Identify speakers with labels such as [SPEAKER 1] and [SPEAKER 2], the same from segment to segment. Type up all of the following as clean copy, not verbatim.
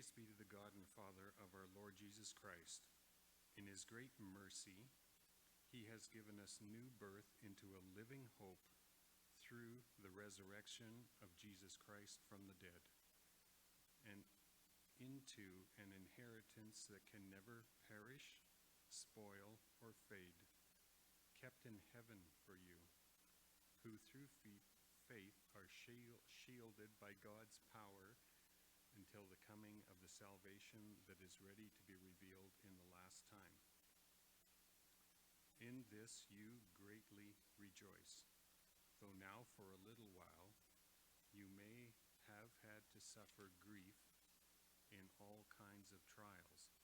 [SPEAKER 1] Praise be to the God and Father of our Lord Jesus Christ. In his great mercy, he has given us new birth into a living hope through the resurrection of Jesus Christ from the dead, and into an inheritance that can never perish, spoil, or fade, kept in heaven for you, who through faith are shielded by God's power until the coming of the salvation that is ready to be revealed in the last time. In this you greatly rejoice, though now for a little while you may have had to suffer grief in all kinds of trials.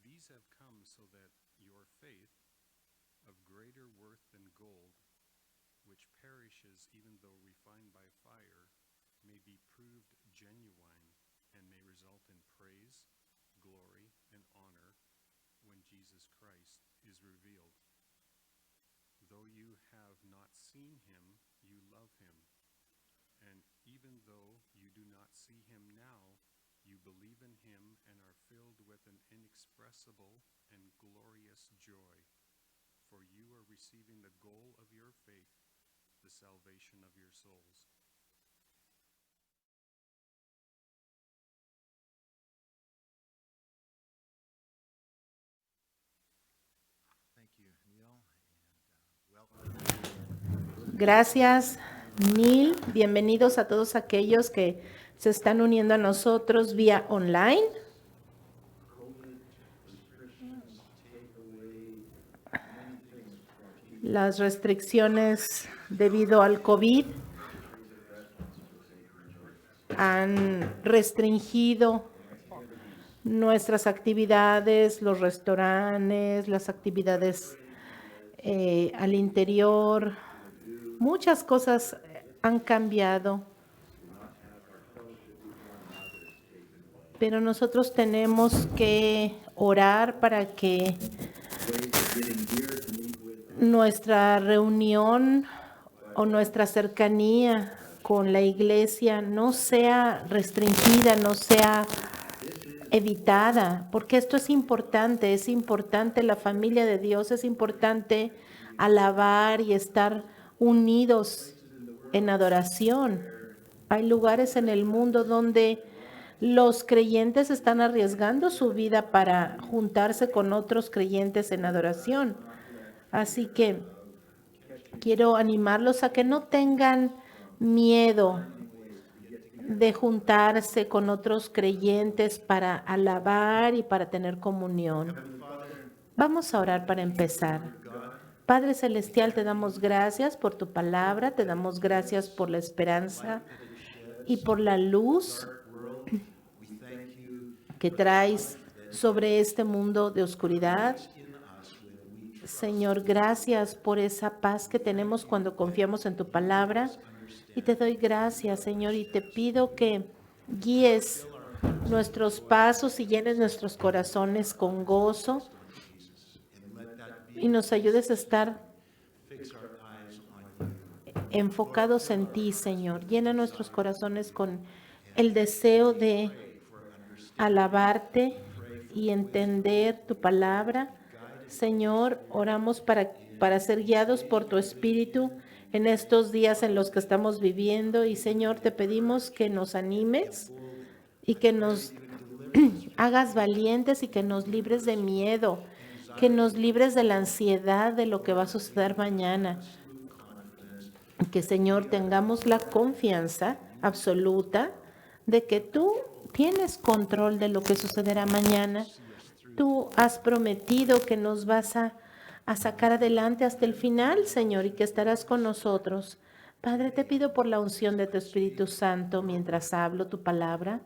[SPEAKER 1] These have come so that your faith, of greater worth than gold, which perishes even though refined by fire, may be proved genuine and may result in praise, glory, and honor when Jesus Christ is revealed. Though you have not seen him, you love him. And even though you do not see him now, you believe in him and are filled with an inexpressible and glorious joy, for you are receiving the goal of your faith, the salvation of your souls.
[SPEAKER 2] Gracias, Neil. Bienvenidos a todos aquellos que se están uniendo a nosotros vía online. Las restricciones debido al COVID han restringido nuestras actividades, los restaurantes, las actividades al interior. Muchas cosas han cambiado, pero nosotros tenemos que orar para que nuestra reunión o nuestra cercanía con la iglesia no sea restringida, no sea evitada, porque esto es importante la familia de Dios, es importante alabar y estar unidos en adoración. Hay lugares en el mundo donde los creyentes están arriesgando su vida para juntarse con otros creyentes en adoración. Así que quiero animarlos a que no tengan miedo de juntarse con otros creyentes para alabar y para tener comunión. Vamos a orar para empezar. Padre Celestial, te damos gracias por tu palabra, te damos gracias por la esperanza y por la luz que traes sobre este mundo de oscuridad. Señor, gracias por esa paz que tenemos cuando confiamos en tu palabra. Y te doy gracias, Señor, y te pido que guíes nuestros pasos y llenes nuestros corazones con gozo y nos ayudes a estar enfocados en ti, Señor. Llena nuestros corazones con el deseo de alabarte y entender tu palabra. Señor, oramos para ser guiados por tu Espíritu en estos días en los que estamos viviendo. Y Señor, te pedimos que nos animes y que nos hagas valientes y que nos libres de miedo, que nos libres de la ansiedad de lo que va a suceder mañana. Que, Señor, tengamos la confianza absoluta de que tú tienes control de lo que sucederá mañana. Tú has prometido que nos vas a sacar adelante hasta el final, Señor, y que estarás con nosotros. Padre, te pido por la unción de tu Espíritu Santo mientras hablo tu palabra.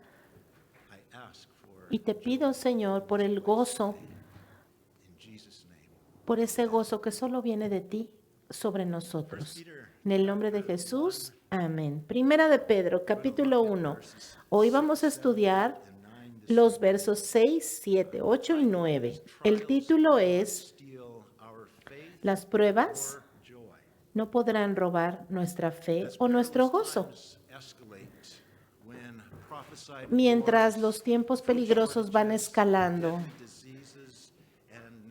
[SPEAKER 2] Y te pido, Señor, por el gozo, por ese gozo que solo viene de ti sobre nosotros. En el nombre de Jesús, amén. Primera de Pedro, capítulo 1. Hoy vamos a estudiar los versos 6, 7, 8 y 9. El título es: Las pruebas no podrán robar nuestra fe o nuestro gozo. mientras los tiempos peligrosos van escalando.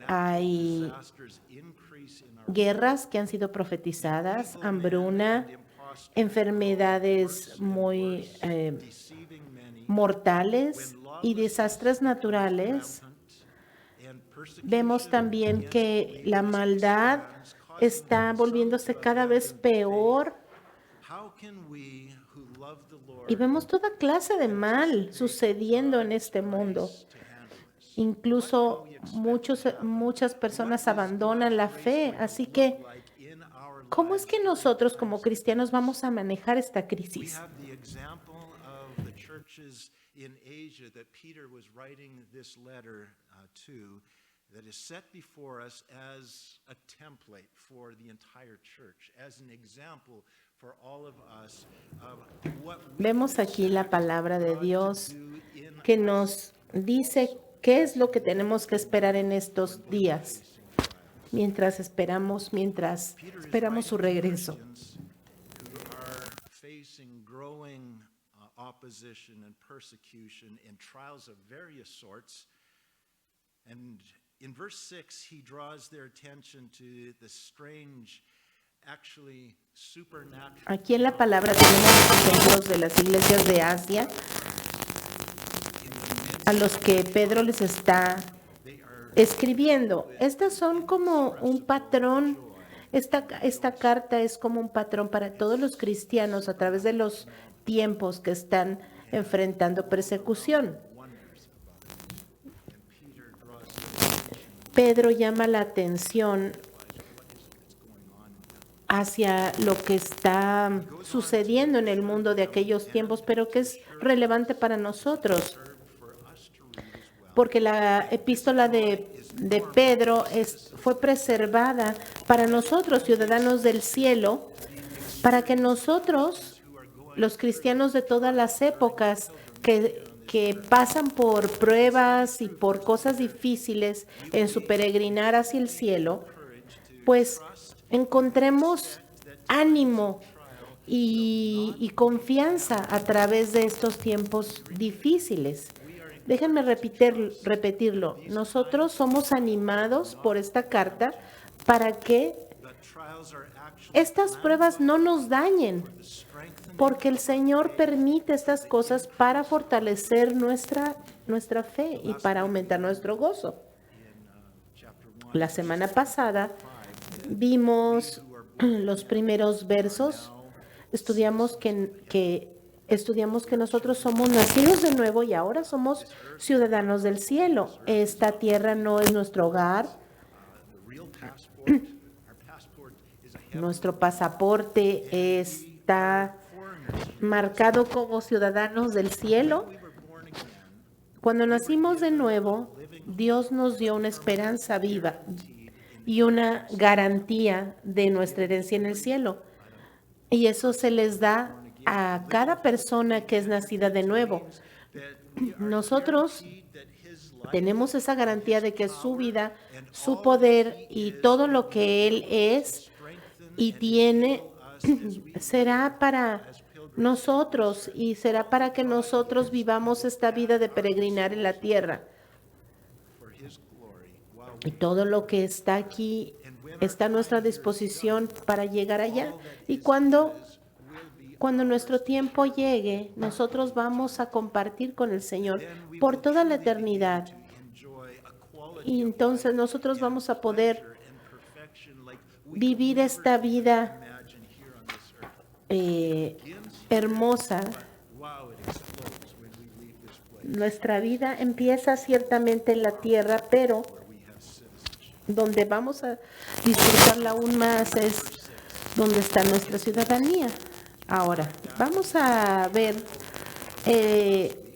[SPEAKER 2] Hay guerras que han sido profetizadas, hambruna, enfermedades muy mortales y desastres naturales. Vemos también que la maldad está volviéndose cada vez peor y vemos toda clase de mal sucediendo en este mundo. Incluso muchas personas abandonan la fe. Así que, ¿cómo es que nosotros como cristianos vamos a manejar esta crisis?
[SPEAKER 3] That is set before us as a template for the entire church, as an example for all of us of what
[SPEAKER 2] Vemos aquí la palabra de Dios que nos dice qué es lo que tenemos que esperar en estos días, mientras esperamos su regreso.
[SPEAKER 3] who are facing growing opposition and persecution and trials of various sorts. And in verse 6, he draws their attention to the strange, actually supernatural.
[SPEAKER 2] Aquí en la palabra tenemos los ejemplos de las iglesias de Asia, a los que Pedro les está escribiendo. Estas son como un patrón, esta carta es como un patrón para todos los cristianos a través de los tiempos que están enfrentando persecución. Pedro llama la atención hacia lo que está sucediendo en el mundo de aquellos tiempos, pero que es relevante para nosotros. Porque la epístola de Pedro fue preservada para nosotros, ciudadanos del cielo, para que nosotros, los cristianos de todas las épocas que pasan por pruebas y por cosas difíciles en su peregrinar hacia el cielo, pues encontremos ánimo y confianza a través de estos tiempos difíciles. Déjenme repetirlo. Nosotros somos animados por esta carta para que estas pruebas no nos dañen, porque el Señor permite estas cosas para fortalecer nuestra fe y para aumentar nuestro gozo. La semana pasada vimos los primeros versos, estudiamos que nosotros somos nacidos de nuevo y ahora somos ciudadanos del cielo. Esta tierra no es nuestro hogar. Nuestro pasaporte está marcado como ciudadanos del cielo. Cuando nacimos de nuevo, Dios nos dio una esperanza viva y una garantía de nuestra herencia en el cielo. Y eso se les da a cada persona que es nacida de nuevo. Nosotros tenemos esa garantía de que su vida, su poder y todo lo que Él es y tiene será para nosotros y será para que nosotros vivamos esta vida de peregrinar en la tierra. Y todo lo que está aquí está a nuestra disposición para llegar allá. Y cuando nuestro tiempo llegue, nosotros vamos a compartir con el Señor por toda la eternidad. Y entonces nosotros vamos a poder vivir esta vida hermosa. Nuestra vida empieza ciertamente en la tierra, pero donde vamos a disfrutarla aún más es donde está nuestra ciudadanía. Ahora, vamos a ver,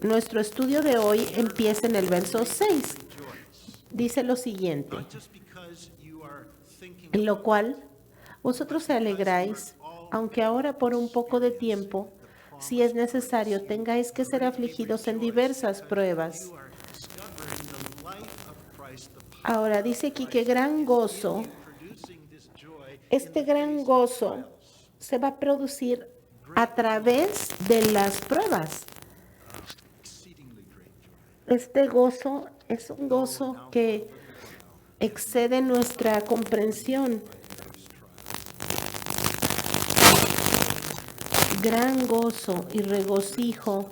[SPEAKER 2] nuestro estudio de hoy empieza en el verso 6. Dice lo siguiente: en lo cual vosotros se alegráis, aunque ahora por un poco de tiempo, si es necesario, tengáis que ser afligidos en diversas pruebas. Ahora dice aquí que gran gozo, este gran gozo se va a producir a través de las pruebas. Este gozo es un gozo que excede nuestra comprensión. Gran gozo y regocijo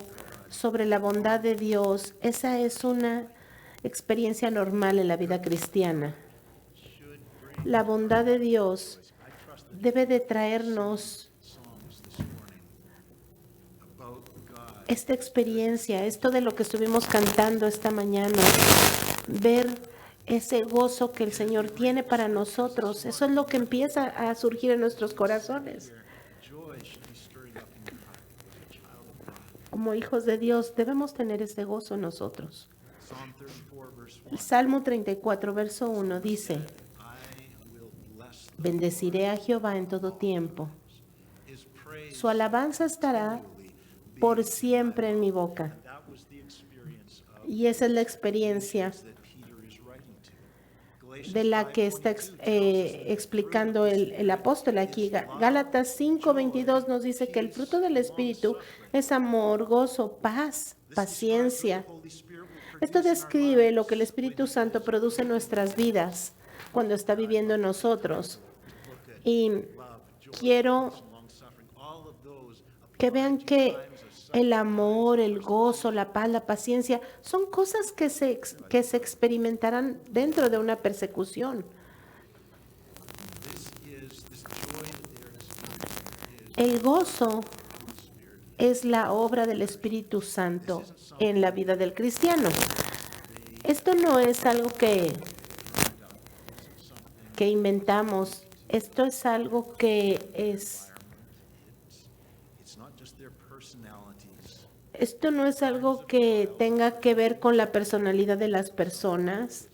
[SPEAKER 2] sobre la bondad de Dios. Esa es una experiencia normal en la vida cristiana. La bondad de Dios debe de traernos esta experiencia, esto de lo que estuvimos cantando esta mañana, ver ese gozo que el Señor tiene para nosotros. Eso es lo que empieza a surgir en nuestros corazones. Como hijos de Dios debemos tener ese gozo en nosotros. El Salmo 34, verso 1 dice: bendeciré a Jehová en todo tiempo. Su alabanza estará por siempre en mi boca. Y esa es la experiencia de la que está explicando el apóstol aquí. Gálatas 5:22 nos dice que el fruto del Espíritu es amor, gozo, paz, paciencia. Esto describe lo que el Espíritu Santo produce en nuestras vidas cuando está viviendo en nosotros. Y quiero que vean que el amor, el gozo, la paz, la paciencia son cosas que se experimentarán dentro de una persecución. El gozo es la obra del Espíritu Santo en la vida del cristiano. Esto no es algo que inventamos. Esto es algo que es... Esto no es algo que tenga que ver con la personalidad de las personas.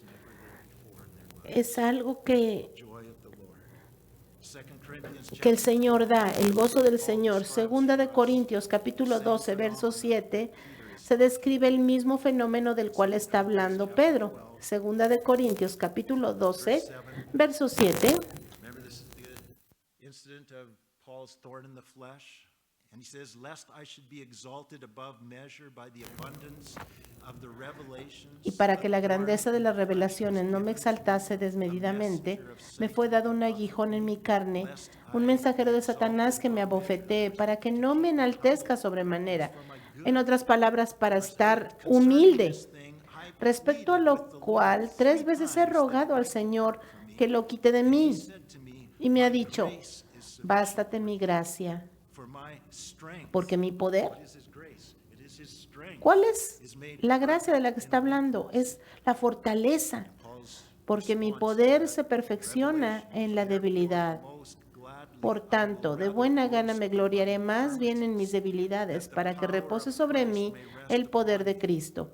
[SPEAKER 2] Es algo que el Señor da, el gozo del Señor. Segunda de Corintios, capítulo 12, verso 7, se describe el mismo fenómeno del cual está hablando Pedro. Segunda de Corintios, capítulo 12, verso 7.
[SPEAKER 3] And he says, lest I should be exalted above measure by the abundance of the revelations.
[SPEAKER 2] Y para que la grandeza de las revelaciones no me exaltase desmedidamente, me fue dado un aguijón en mi carne, un mensajero de Satanás que me abofetee, para que no me enaltezca sobremanera. En otras palabras, para estar humilde. Respecto a lo cual, 3 veces he rogado al Señor que lo quite de mí. Y me ha dicho, bástate mi gracia. Porque mi poder, ¿cuál es la gracia de la que está hablando? Es la fortaleza, porque mi poder se perfecciona en la debilidad. Por tanto, de buena gana me gloriaré más bien en mis debilidades, para que repose sobre mí el poder de Cristo.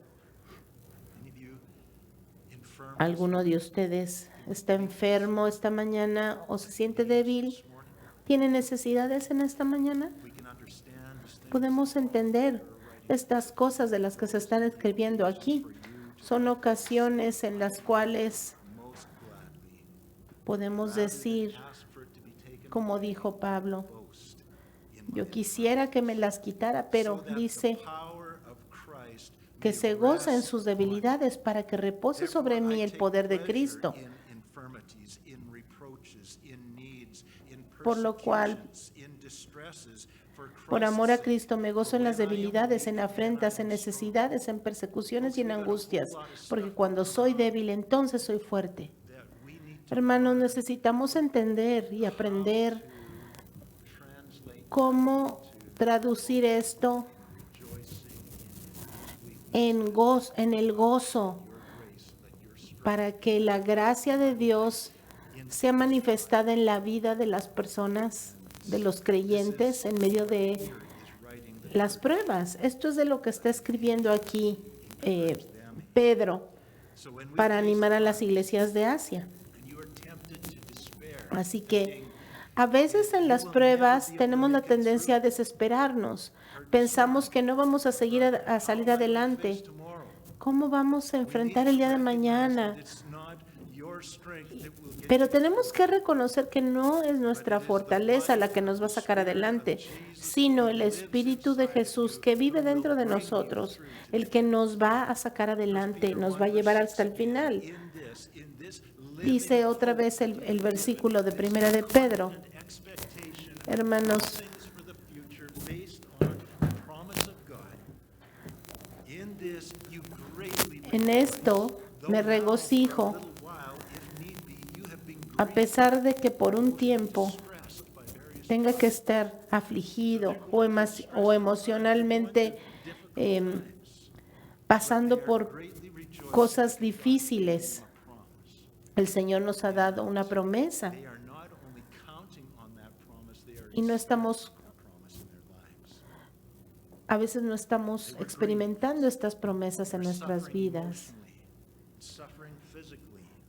[SPEAKER 2] ¿Alguno de ustedes está enfermo esta mañana o se siente débil? ¿Tiene necesidades en esta mañana? Podemos entender estas cosas de las que se están escribiendo aquí. Son ocasiones en las cuales podemos decir, como dijo Pablo, yo quisiera que me las quitara, pero dice que se goza en sus debilidades para que repose sobre mí el poder de Cristo. Por lo cual, por amor a Cristo, me gozo en las debilidades, en afrentas, en necesidades, en persecuciones y en angustias, porque cuando soy débil, entonces soy fuerte. Hermanos, necesitamos entender y aprender cómo traducir esto en el gozo, para que la gracia de Dios sea manifestada en la vida de las personas, de los creyentes, en medio de las pruebas. Esto es de lo que está escribiendo aquí Pedro para animar a las iglesias de Asia. Así que a veces en las pruebas tenemos la tendencia a desesperarnos. Pensamos que no vamos a salir adelante. ¿Cómo vamos a enfrentar el día de mañana?
[SPEAKER 3] your strength that will get
[SPEAKER 2] Pero tenemos que reconocer que no es nuestra fortaleza la que nos va a sacar adelante, sino el Espíritu de Jesús que vive dentro de nosotros, el que nos va a sacar adelante, nos va a llevar hasta el final.
[SPEAKER 3] in this
[SPEAKER 2] Dice otra vez el versículo de Primera de Pedro.
[SPEAKER 3] expectation
[SPEAKER 2] Hermanos,
[SPEAKER 3] things for the future based on the promise of God. In this you greatly
[SPEAKER 2] en esto me regocijo,
[SPEAKER 3] little while, if need be, you have been
[SPEAKER 2] a pesar de que por un tiempo
[SPEAKER 3] stressed by various
[SPEAKER 2] tenga que estar afligido o emocionalmente pasando por
[SPEAKER 3] greatly rejoiced.
[SPEAKER 2] cosas difíciles.
[SPEAKER 3] Promise.
[SPEAKER 2] El Señor nos ha dado una promesa
[SPEAKER 3] They are not only counting on that promise, they are
[SPEAKER 2] y no estamos,
[SPEAKER 3] that promise in their lives.
[SPEAKER 2] a veces no estamos experimentando estas promesas en nuestras
[SPEAKER 3] Suffering
[SPEAKER 2] vidas.
[SPEAKER 3] emotionally, suffering physically.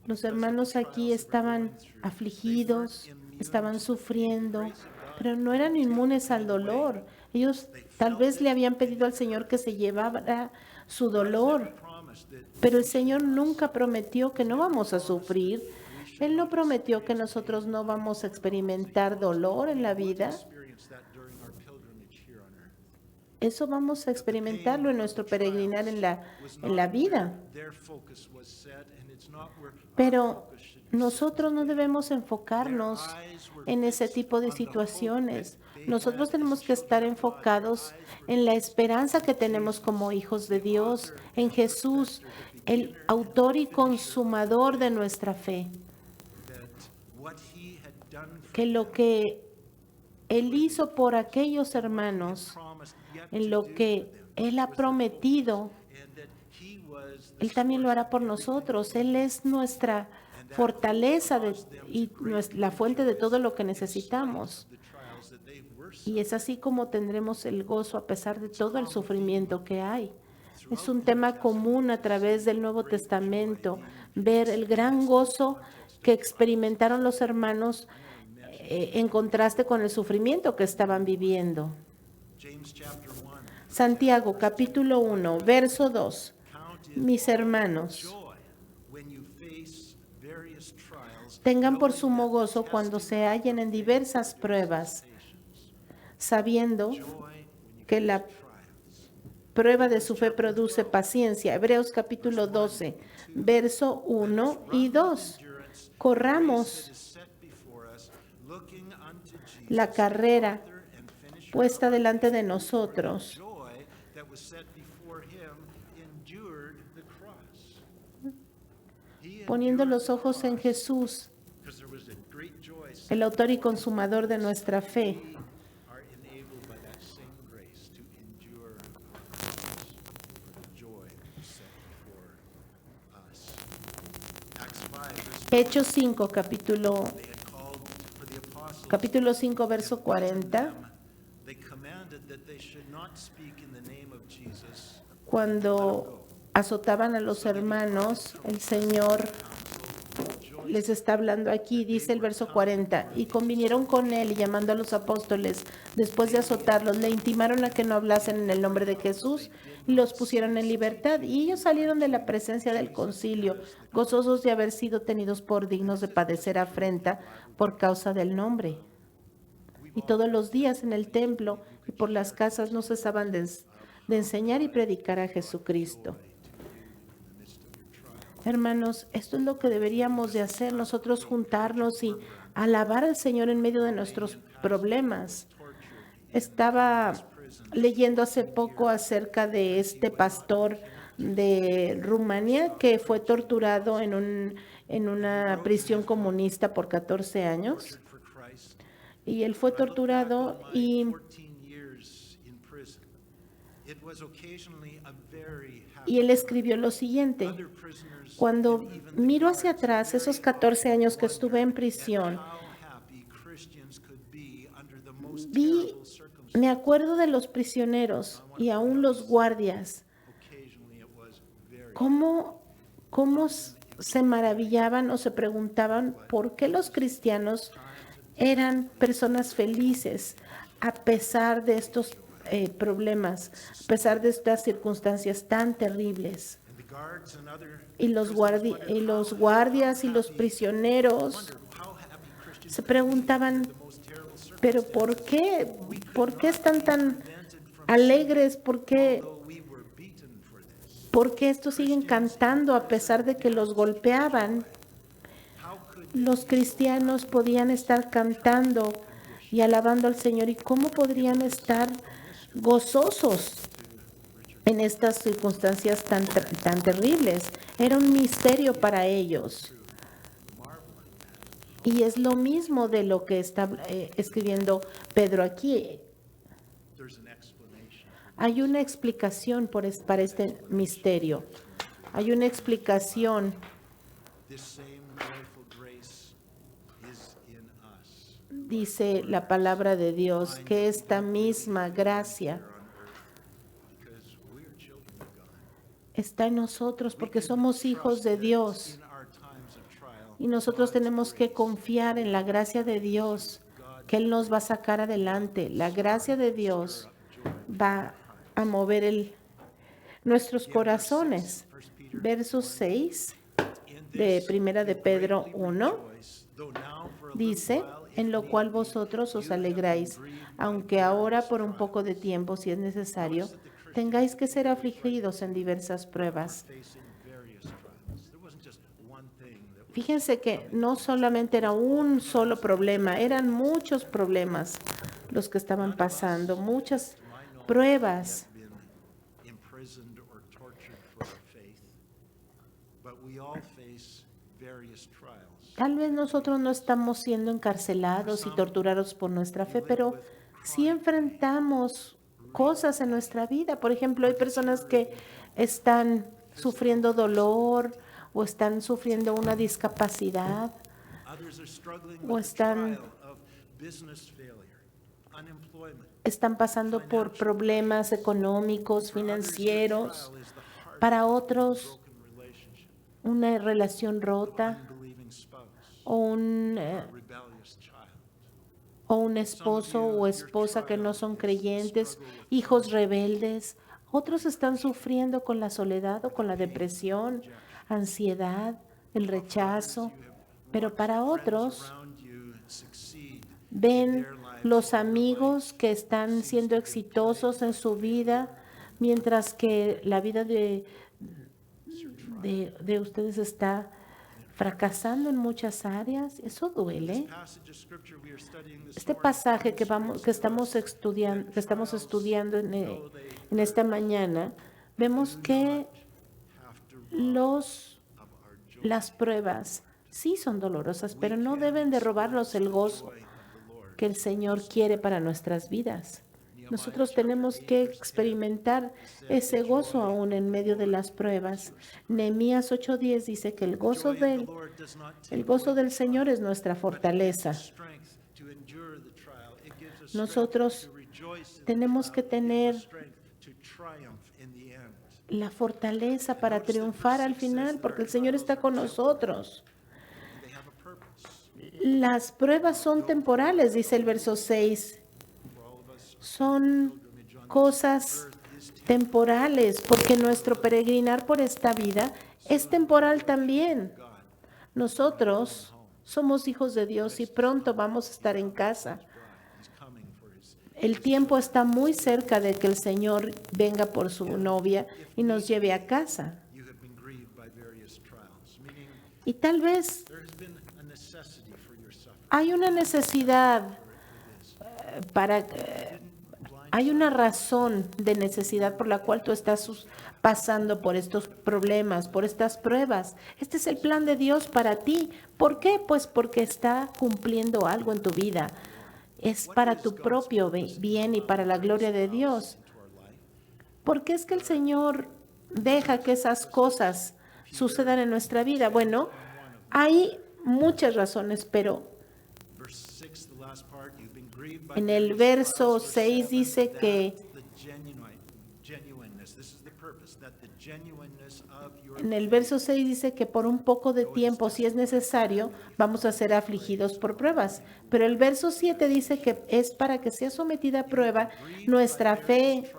[SPEAKER 2] Los hermanos aquí estaban afligidos, estaban sufriendo, pero no eran inmunes al dolor. Ellos tal vez le habían pedido al Señor que se llevara su dolor,
[SPEAKER 3] Promise that
[SPEAKER 2] pero el Señor nunca prometió que no vamos a sufrir. Él no prometió que nosotros no vamos a experimentar dolor en la vida.
[SPEAKER 3] experience that during our pilgrimage here on earth.
[SPEAKER 2] Eso vamos a experimentarlo en nuestro peregrinar en la vida.
[SPEAKER 3] Their focus was set, and it's not where our
[SPEAKER 2] Pero
[SPEAKER 3] focus should be.
[SPEAKER 2] nosotros no debemos enfocarnos en ese tipo de situaciones. Nosotros tenemos que estar enfocados en la esperanza que tenemos como hijos de Dios, en Jesús, el autor y consumador de nuestra fe.
[SPEAKER 3] That what he had done for
[SPEAKER 2] Que lo que Él hizo por aquellos hermanos,
[SPEAKER 3] promised yet
[SPEAKER 2] en lo que Él ha prometido,
[SPEAKER 3] and that he was the
[SPEAKER 2] Él también lo hará por nosotros. Él es nuestra fortaleza y la fuente de todo lo que necesitamos.
[SPEAKER 3] the trials that they were
[SPEAKER 2] Y es así como tendremos el gozo a pesar de todo el sufrimiento que hay. Es un tema común a través del Nuevo Testamento, ver el gran gozo que experimentaron los hermanos en contraste con el sufrimiento que estaban viviendo.
[SPEAKER 3] James chapter 1.
[SPEAKER 2] Santiago capítulo 1, verso 2.
[SPEAKER 3] Count it
[SPEAKER 2] Mis hermanos,
[SPEAKER 3] joy when you face various trials,
[SPEAKER 2] tengan por sumo gozo cuando se hallen en diversas pruebas, sabiendo
[SPEAKER 3] joy when you
[SPEAKER 2] que la
[SPEAKER 3] trials.
[SPEAKER 2] prueba de su fe produce paciencia. Hebreos capítulo 12, verso 1 y 2.
[SPEAKER 3] Endurance
[SPEAKER 2] Corramos
[SPEAKER 3] that is set before us, looking unto Jesus,
[SPEAKER 2] la carrera
[SPEAKER 3] author and finisher
[SPEAKER 2] puesta delante de nosotros,
[SPEAKER 3] joy that was set before him, endured the cross. He
[SPEAKER 2] poniendo
[SPEAKER 3] endured
[SPEAKER 2] los
[SPEAKER 3] the
[SPEAKER 2] ojos en
[SPEAKER 3] cross
[SPEAKER 2] Jesús,
[SPEAKER 3] because there was a great joy set.
[SPEAKER 2] el autor y consumador de nuestra fe.
[SPEAKER 3] We are enabled by that same grace to endure our cross for the joy set before us. Acts 5, verse
[SPEAKER 2] Hechos 5, capítulo
[SPEAKER 3] they had called for the apostles.
[SPEAKER 2] capítulo 5, verso 40,
[SPEAKER 3] They commanded that they should not speak in the name of Jesus.
[SPEAKER 2] cuando azotaban a los hermanos, el Señor les está hablando aquí, dice el verso 40, y convinieron con él y llamando a los apóstoles, después de azotarlos, le intimaron a que no hablasen en el nombre de Jesús y los pusieron en libertad. Y ellos salieron de la presencia del concilio, gozosos de haber sido tenidos por dignos de padecer afrenta por causa del nombre. Y todos los días en el templo y por las casas no cesaban de enseñar y predicar a Jesucristo. Hermanos, esto es lo que deberíamos de hacer, nosotros juntarnos y alabar al Señor en medio de nuestros problemas. Estaba leyendo hace poco acerca de este pastor de Rumanía que fue torturado en una prisión comunista por 14 años.
[SPEAKER 3] For Christ.
[SPEAKER 2] Y él fue torturado y
[SPEAKER 3] 14 years in prison. It was occasionally a very happy.
[SPEAKER 2] él escribió lo siguiente:
[SPEAKER 3] Other prisoners
[SPEAKER 2] cuando miro hacia atrás esos 14 años que estuve en prisión,
[SPEAKER 3] how happy Christians could be under the most
[SPEAKER 2] vi,
[SPEAKER 3] terrible circumstances.
[SPEAKER 2] me acuerdo de los prisioneros y aún los guardias,
[SPEAKER 3] Occasionally it was very
[SPEAKER 2] cómo se maravillaban o se preguntaban por qué los cristianos eran personas felices a pesar de estos problemas, a pesar de estas circunstancias tan terribles.
[SPEAKER 3] and the guards and other
[SPEAKER 2] y los guardias y los prisioneros
[SPEAKER 3] wonder how happy Christians
[SPEAKER 2] se preguntaban,
[SPEAKER 3] the most terrible circumstances.
[SPEAKER 2] pero ¿por qué están tan alegres?
[SPEAKER 3] Though we were beaten for this,
[SPEAKER 2] ¿Por qué estos siguen cantando a pesar de que los golpeaban?
[SPEAKER 3] how could
[SPEAKER 2] Los cristianos podían estar cantando y alabando al Señor. ¿Y cómo podrían estar gozosos en estas circunstancias tan terribles? Era un misterio para ellos. Y es lo mismo de lo que está escribiendo Pedro aquí.
[SPEAKER 3] there's an explanation?
[SPEAKER 2] Hay una explicación para este misterio. Hay una explicación.
[SPEAKER 3] This same joyful grace is in us
[SPEAKER 2] Dice la palabra de Dios que esta misma gracia
[SPEAKER 3] on earth because we are children of God.
[SPEAKER 2] está en nosotros porque somos hijos de Dios.
[SPEAKER 3] In our times of trial,
[SPEAKER 2] Y nosotros tenemos que confiar en la gracia de Dios, que Él nos va a sacar adelante. La gracia de Dios va a mover nuestros corazones. Verso 6 de Primera de Pedro 1
[SPEAKER 3] though now for a
[SPEAKER 2] dice, en lo cual vosotros os alegráis, aunque ahora por un poco de tiempo, si es necesario, tengáis que ser afligidos en diversas pruebas.
[SPEAKER 3] facing various trials. There wasn't just one thing that was
[SPEAKER 2] Fíjense que no solamente era un solo problema, eran muchos problemas los que estaban pasando, muchas pruebas.
[SPEAKER 3] been imprisoned or tortured for our faith, but we all face various trials.
[SPEAKER 2] Tal vez nosotros no estamos siendo encarcelados y torturados por nuestra fe, pero sí enfrentamos cosas en nuestra vida. Por ejemplo, hay personas que están sufriendo dolor o están sufriendo una discapacidad.
[SPEAKER 3] Others are struggling
[SPEAKER 2] O
[SPEAKER 3] with the
[SPEAKER 2] están-
[SPEAKER 3] trial of business failure, unemployment.
[SPEAKER 2] Están pasando por problemas económicos, financieros.
[SPEAKER 3] Trial is the heart
[SPEAKER 2] Para otros,
[SPEAKER 3] broken relationship,
[SPEAKER 2] una relación rota
[SPEAKER 3] unbelieving spouse,
[SPEAKER 2] o un
[SPEAKER 3] rebellious child.
[SPEAKER 2] o un esposo o esposa que no son creyentes, hijos rebeldes. Otros están sufriendo con la soledad o con la depresión, ansiedad, el rechazo. Pero para otros
[SPEAKER 3] Around you succeed
[SPEAKER 2] ven los amigos que están siendo exitosos en su vida, mientras que la vida de ustedes está fracasando en muchas áreas. Eso duele.
[SPEAKER 3] passage of scripture we are studying this
[SPEAKER 2] Este pasaje que estamos estudiando en esta mañana, vemos que
[SPEAKER 3] have to
[SPEAKER 2] las
[SPEAKER 3] of our joy
[SPEAKER 2] pruebas sí son dolorosas, pero no deben de robarnos el gozo
[SPEAKER 3] of the Lord.
[SPEAKER 2] que el Señor quiere para nuestras vidas. Nosotros tenemos que experimentar ese gozo aún en medio de las pruebas. Nehemías 8:10 dice que el gozo
[SPEAKER 3] Joy of the
[SPEAKER 2] del
[SPEAKER 3] Lord does not take
[SPEAKER 2] el gozo del Señor es nuestra fortaleza.
[SPEAKER 3] strength to endure the trial. It gives us
[SPEAKER 2] Nosotros
[SPEAKER 3] strength to rejoice in
[SPEAKER 2] tenemos
[SPEAKER 3] the
[SPEAKER 2] que
[SPEAKER 3] trial. It gives us
[SPEAKER 2] tener
[SPEAKER 3] strength to triumph in the end.
[SPEAKER 2] la fortaleza para triunfar al final, porque el Señor está con nosotros.
[SPEAKER 3] They have a purpose
[SPEAKER 2] Las pruebas son temporales, dice el verso 6.
[SPEAKER 3] for all of us.
[SPEAKER 2] Son cosas temporales, porque nuestro peregrinar por esta vida es temporal también. Nosotros somos hijos de Dios y pronto vamos a estar en casa.
[SPEAKER 3] He's coming for his.
[SPEAKER 2] El tiempo está muy cerca de que el Señor venga por su novia y nos lleve a casa.
[SPEAKER 3] You have been grieved by various trials, meaning
[SPEAKER 2] Y tal vez
[SPEAKER 3] there has been a necessity for your suffering.
[SPEAKER 2] hay una necesidad hay una razón de necesidad por la cual tú estás pasando por estos problemas, por estas pruebas. Este es el plan de Dios para ti. ¿Por qué? Pues porque está cumpliendo algo en tu vida. Es para tu propio bien y para la gloria de Dios. ¿Por qué es que el Señor deja que esas cosas sucedan en nuestra vida? Bueno, hay muchas razones, pero
[SPEAKER 3] Verse 6, the last part, you've been grieved by
[SPEAKER 2] en el
[SPEAKER 3] various
[SPEAKER 2] verso
[SPEAKER 3] trials. Verse
[SPEAKER 2] 6
[SPEAKER 3] 7,
[SPEAKER 2] dice
[SPEAKER 3] that
[SPEAKER 2] que
[SPEAKER 3] the genuineness, this is the purpose, that the genuineness of your
[SPEAKER 2] en el verso 6 dice que por un poco de tiempo, si es necesario, vamos a ser afligidos por pruebas. Pero el verso 7 dice que es para que sea sometida a prueba nuestra fe,
[SPEAKER 3] trials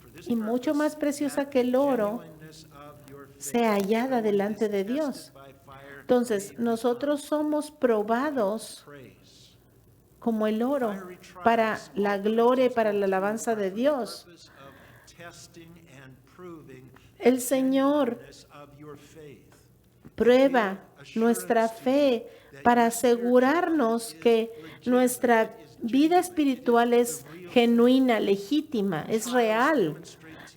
[SPEAKER 3] for this
[SPEAKER 2] y mucho más preciosa que el oro,
[SPEAKER 3] genuineness of your
[SPEAKER 2] sea hallada delante de Dios. Entonces, nosotros somos probados como el oro para la gloria y para la alabanza de Dios. El Señor prueba nuestra fe para asegurarnos que nuestra vida espiritual es genuina, legítima, es real.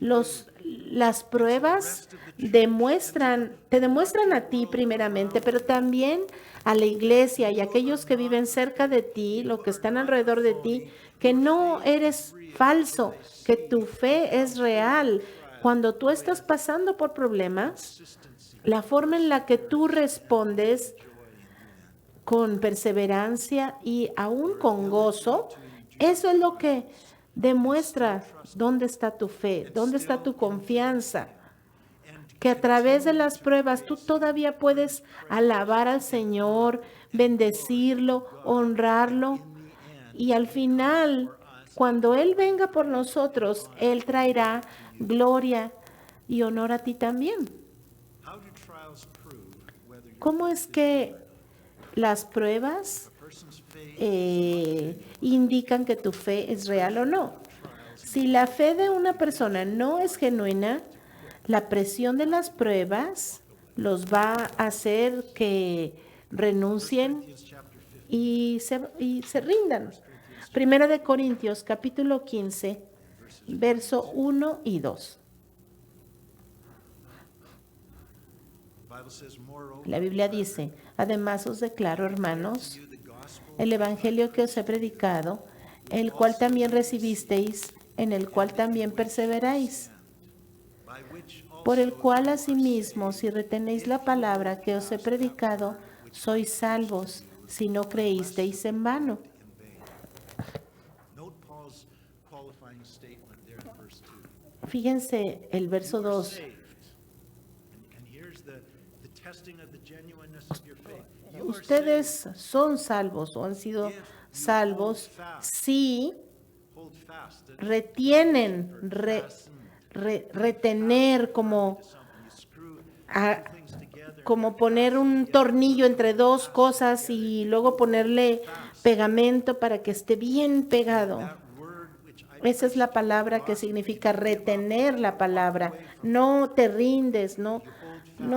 [SPEAKER 2] Las pruebas te demuestran a ti primeramente, pero también a la iglesia y a aquellos que viven cerca de ti, los que están alrededor de ti, que no eres falso, que tu fe es real. Cuando tú estás pasando por problemas, la forma en la que tú respondes con perseverancia y aún con gozo, eso es lo que demuestra dónde está tu fe, dónde está tu confianza. Que a través de las pruebas tú todavía puedes alabar al Señor, bendecirlo, honrarlo. Y al final, cuando Él venga por nosotros, Él traerá gloria y honor a ti también. ¿Cómo es que las pruebas indican que tu fe es real o no? Si la fe de una persona no es genuina, la presión de las pruebas los va a hacer que renuncien y se rindan. Primera de Corintios, capítulo 15, verso 1 y 2. La Biblia dice, además os declaro, hermanos, el evangelio que os he predicado, el cual también recibisteis, en el cual también perseveráis, por el cual asimismo, si retenéis la palabra que os he predicado, sois salvos, si no creísteis en vano. Fíjense el verso 2. Ustedes son salvos o han sido salvos si retienen, retener como poner un tornillo entre dos cosas y luego ponerle pegamento para que esté bien pegado. Esa es la palabra que significa retener la palabra. No te rindes, no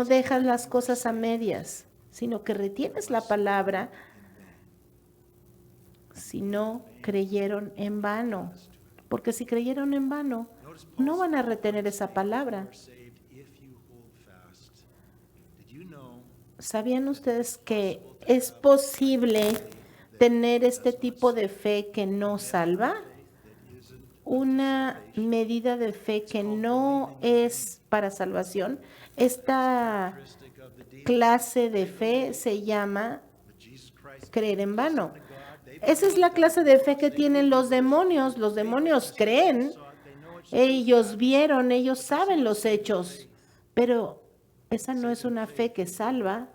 [SPEAKER 2] dejas las cosas a medias, sino que retienes la palabra. Si no creyeron en vano, porque si creyeron en vano, no van a retener esa palabra. ¿Sabían ustedes que es posible tener este tipo de fe que no salva? Una medida de fe que no es para salvación. Esta clase de fe se llama creer en vano. Esa es la clase de fe que tienen los demonios. Los demonios creen, ellos vieron, ellos saben los hechos, pero esa no es una fe que salva.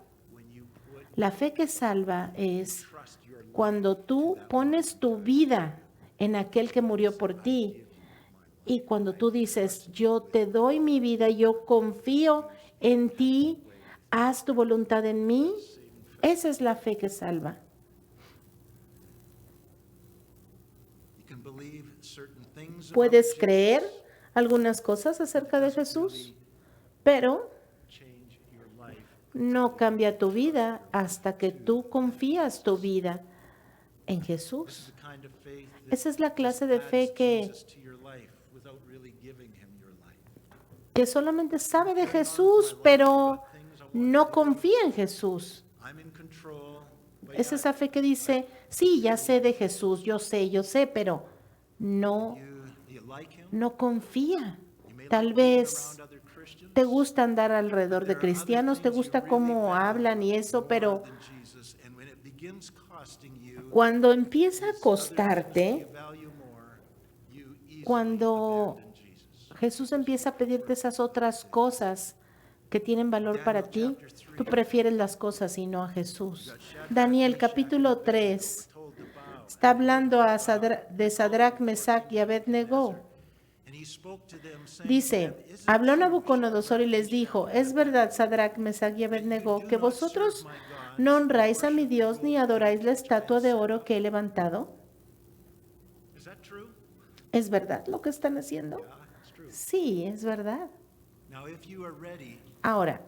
[SPEAKER 2] La fe que salva es cuando tú pones tu vida en aquel que murió por ti y cuando tú dices, yo te doy mi vida, yo confío en ti, haz tu voluntad en mí. Esa es la fe que salva. Puedes creer algunas cosas acerca de Jesús, pero no cambia tu vida hasta que tú confías tu vida en Jesús. Esa es la clase de fe que solamente sabe de Jesús, pero no confía en Jesús. Es esa fe que dice, sí, ya sé de Jesús, yo sé, pero no confía. Tal vez te gusta andar alrededor de cristianos, te gusta cómo hablan y eso, pero cuando empieza a costarte, cuando Jesús empieza a pedirte esas otras cosas que tienen valor para ti, tú prefieres las cosas y no a Jesús. Daniel capítulo 3 está hablando de Sadrach, Mesach y Abednego.
[SPEAKER 3] he spoke to them, saying,
[SPEAKER 2] Dice,
[SPEAKER 3] "Is it
[SPEAKER 2] habló
[SPEAKER 3] true,
[SPEAKER 2] Nabucodonosor y les dijo, es verdad, Sadrach, Mesach y Abednego, que vosotros no honráis a mi Dios ni adoráis la estatua de oro que he levantado.
[SPEAKER 3] Is that true?"
[SPEAKER 2] ¿Es verdad lo que están haciendo?
[SPEAKER 3] Yeah, it's true.
[SPEAKER 2] Sí, es verdad.
[SPEAKER 3] Now, if you are ready,
[SPEAKER 2] Ahora,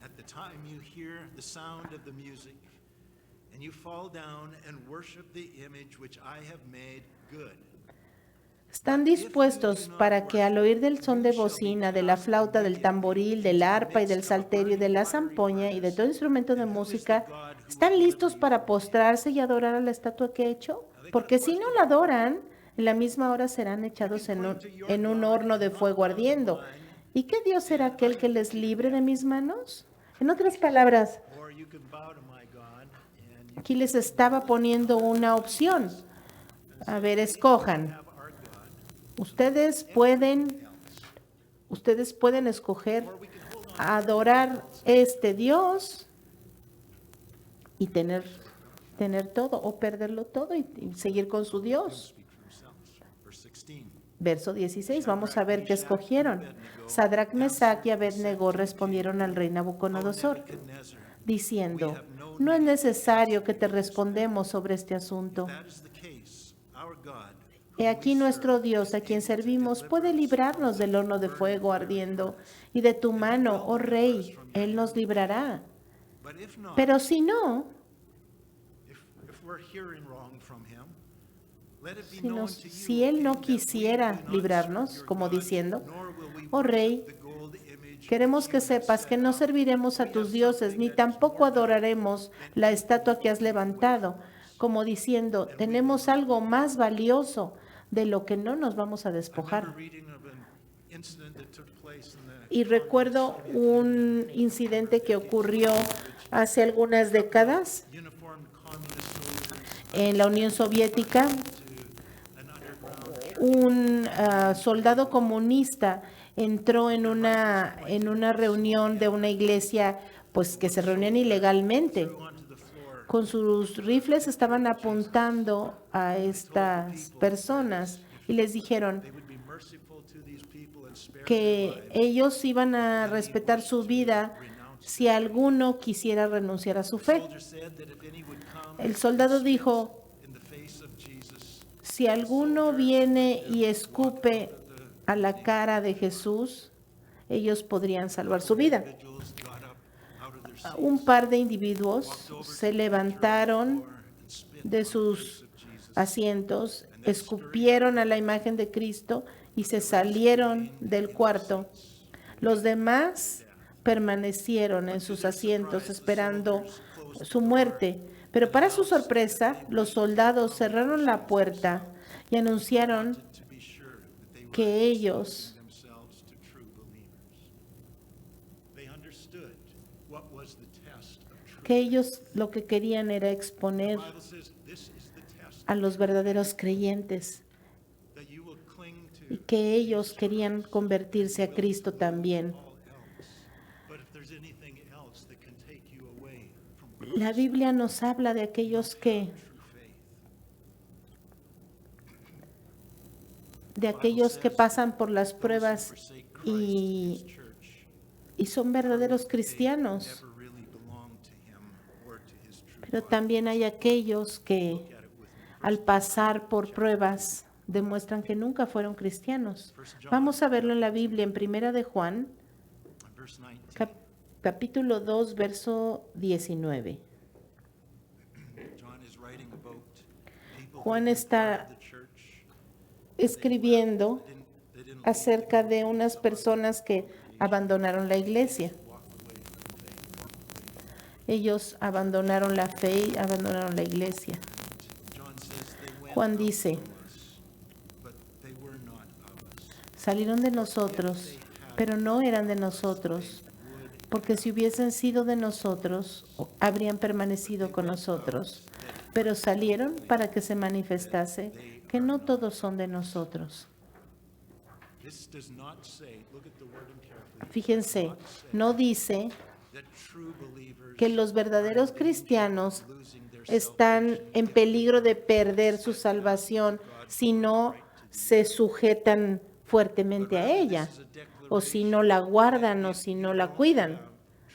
[SPEAKER 3] at the time you hear the sound of the music, and you fall down and worship the image which I have made, good.
[SPEAKER 2] ¿están dispuestos para que al oír del son de bocina, de la flauta, del tamboril, del arpa y del salterio y de la zampoña y de todo instrumento de música, están listos para postrarse y adorar a la estatua que he hecho? Porque si no la adoran, en la misma hora serán echados en un horno de fuego ardiendo. ¿Y qué Dios será aquel que les libre de mis manos? En otras palabras,
[SPEAKER 3] Or you can bow to my God, and you
[SPEAKER 2] aquí les estaba poniendo una opción. A ver, escojan.
[SPEAKER 3] have our God.
[SPEAKER 2] Ustedes pueden escoger adorar este Dios y tener todo o perderlo todo y seguir con su Dios.
[SPEAKER 3] Speak for yourselves. Verse 16.
[SPEAKER 2] Verso 16, vamos a ver qué escogieron. Sadrach, Mesach y Abednego respondieron al rey Nabucodonosor,
[SPEAKER 3] Nebuchadnezzar,
[SPEAKER 2] diciendo, no es necesario que te respondemos sobre este asunto.
[SPEAKER 3] that is the case. Our God,
[SPEAKER 2] He aquí nuestro Dios, a quien servimos, puede librarnos del horno de fuego ardiendo, y de tu mano, oh rey, Él nos librará.
[SPEAKER 3] but if not,
[SPEAKER 2] Pero si no,
[SPEAKER 3] if we're hearing wrong from him, let it be
[SPEAKER 2] si,
[SPEAKER 3] known to you,
[SPEAKER 2] si Él no
[SPEAKER 3] that we
[SPEAKER 2] quisiera
[SPEAKER 3] do not
[SPEAKER 2] librarnos,
[SPEAKER 3] serve your
[SPEAKER 2] como
[SPEAKER 3] God,
[SPEAKER 2] diciendo,
[SPEAKER 3] nor will we
[SPEAKER 2] oh rey,
[SPEAKER 3] worship the gold image
[SPEAKER 2] queremos
[SPEAKER 3] which
[SPEAKER 2] que
[SPEAKER 3] you have
[SPEAKER 2] sepas que
[SPEAKER 3] set
[SPEAKER 2] no
[SPEAKER 3] up.
[SPEAKER 2] serviremos a tus dioses, ni tampoco adoraremos la estatua que has levantado, como diciendo, tenemos algo más valioso de lo que no nos vamos a
[SPEAKER 3] I
[SPEAKER 2] despojar.
[SPEAKER 3] remember reading of an incident that took place in the
[SPEAKER 2] Y recuerdo un incidente que ocurrió hace algunas décadas
[SPEAKER 3] uniformed communist soldiers
[SPEAKER 2] en la Unión Soviética.
[SPEAKER 3] to an underground church.
[SPEAKER 2] Un soldado comunista entró en una reunión de una iglesia, pues que se reunían ilegalmente.
[SPEAKER 3] Onto the floor.
[SPEAKER 2] Con sus rifles estaban apuntando a estas personas y les dijeron
[SPEAKER 3] They would be merciful to these people and spare their
[SPEAKER 2] que
[SPEAKER 3] lives.
[SPEAKER 2] ellos iban a respetar su vida si alguno quisiera renunciar a su fe.
[SPEAKER 3] Soldier said that if any would come
[SPEAKER 2] El soldado dijo,
[SPEAKER 3] in the face of Jesus,
[SPEAKER 2] si alguno viene y escupe a la cara de Jesús, ellos podrían salvar su vida.
[SPEAKER 3] individuals got up out of their seats,
[SPEAKER 2] Un par de individuos se levantaron
[SPEAKER 3] and spit
[SPEAKER 2] de sus asientos, escupieron a la imagen de Cristo y se salieron del cuarto. Los demás permanecieron en sus asientos esperando su muerte. Pero para su sorpresa, los soldados cerraron la puerta y anunciaron
[SPEAKER 3] to be sure that they were
[SPEAKER 2] que ellos
[SPEAKER 3] themselves to true believers. They understood what was the test of truth.
[SPEAKER 2] lo que querían era exponer
[SPEAKER 3] The Bible says this is the test
[SPEAKER 2] a los verdaderos creyentes
[SPEAKER 3] that you will cling
[SPEAKER 2] y
[SPEAKER 3] to
[SPEAKER 2] que ellos querían convertirse a Cristo también.
[SPEAKER 3] all else. But if there's anything else that can take you away from
[SPEAKER 2] La Biblia nos habla de aquellos que
[SPEAKER 3] true faith,
[SPEAKER 2] pasan por las pruebas
[SPEAKER 3] forsake Christ and
[SPEAKER 2] y,
[SPEAKER 3] his church,
[SPEAKER 2] y son verdaderos cristianos.
[SPEAKER 3] never really belong to him or to his true
[SPEAKER 2] Pero
[SPEAKER 3] body.
[SPEAKER 2] también hay aquellos que
[SPEAKER 3] Look at it with me.
[SPEAKER 2] al pasar por pruebas demuestran que nunca fueron cristianos. Vamos a verlo en la Biblia, en Primera de Juan,
[SPEAKER 3] Verse 19.
[SPEAKER 2] capítulo 2, verso 19.
[SPEAKER 3] John is writing about people
[SPEAKER 2] Juan
[SPEAKER 3] who
[SPEAKER 2] está
[SPEAKER 3] left the church.
[SPEAKER 2] escribiendo
[SPEAKER 3] They didn't
[SPEAKER 2] acerca de unas personas que abandonaron la iglesia.
[SPEAKER 3] walk away from faith.
[SPEAKER 2] Ellos abandonaron la fe y abandonaron la iglesia.
[SPEAKER 3] John says they went
[SPEAKER 2] Juan
[SPEAKER 3] out
[SPEAKER 2] dice,
[SPEAKER 3] from us, but they were not of us.
[SPEAKER 2] salieron de nosotros, pero no eran de nosotros, porque si hubiesen sido de nosotros, habrían permanecido con nosotros. Pero salieron para que se manifestase que no todos son de nosotros.
[SPEAKER 3] This does not say, look at the wording carefully,
[SPEAKER 2] Fíjense, no dice
[SPEAKER 3] that true believers
[SPEAKER 2] que los verdaderos cristianos
[SPEAKER 3] losing their
[SPEAKER 2] están en peligro de perder su salvación si no se sujetan fuertemente a ella, o si no la guardan o si no la cuidan.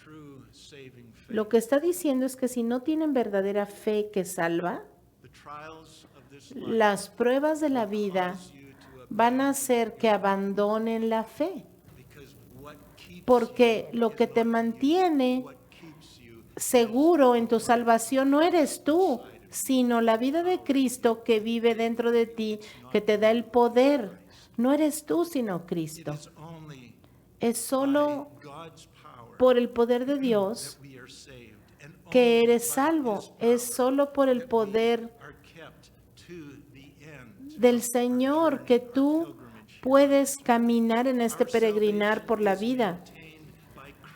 [SPEAKER 3] True saving faith.
[SPEAKER 2] Lo que está diciendo es que si no tienen verdadera fe que salva,
[SPEAKER 3] The trials of this life
[SPEAKER 2] las pruebas de la vida
[SPEAKER 3] cause you to
[SPEAKER 2] van a hacer que abandonen la fe,
[SPEAKER 3] because what keeps
[SPEAKER 2] porque lo que te mantiene
[SPEAKER 3] what keeps you
[SPEAKER 2] seguro en tu salvación no eres tú, sino la vida de Cristo que vive dentro de ti, que te da el poder. No eres tú, sino Cristo.
[SPEAKER 3] is only
[SPEAKER 2] Es solo
[SPEAKER 3] by God's power
[SPEAKER 2] por el poder de Dios
[SPEAKER 3] we are saved, and
[SPEAKER 2] que
[SPEAKER 3] only
[SPEAKER 2] eres
[SPEAKER 3] by
[SPEAKER 2] salvo.
[SPEAKER 3] His power
[SPEAKER 2] Es solo por el
[SPEAKER 3] that we
[SPEAKER 2] poder
[SPEAKER 3] are kept to the end.
[SPEAKER 2] del Señor que tú puedes caminar en este peregrinar por la vida.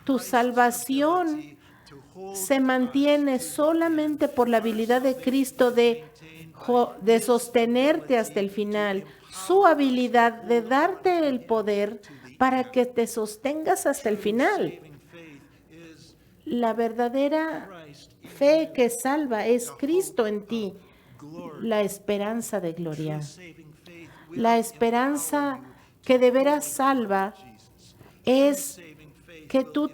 [SPEAKER 2] Tu salvación se mantiene solamente por la habilidad de Cristo de sostenerte hasta el final, su habilidad de darte el poder para que te sostengas hasta el final. La verdadera fe que salva es Cristo en ti, la esperanza de gloria. La esperanza que de veras salva es que tú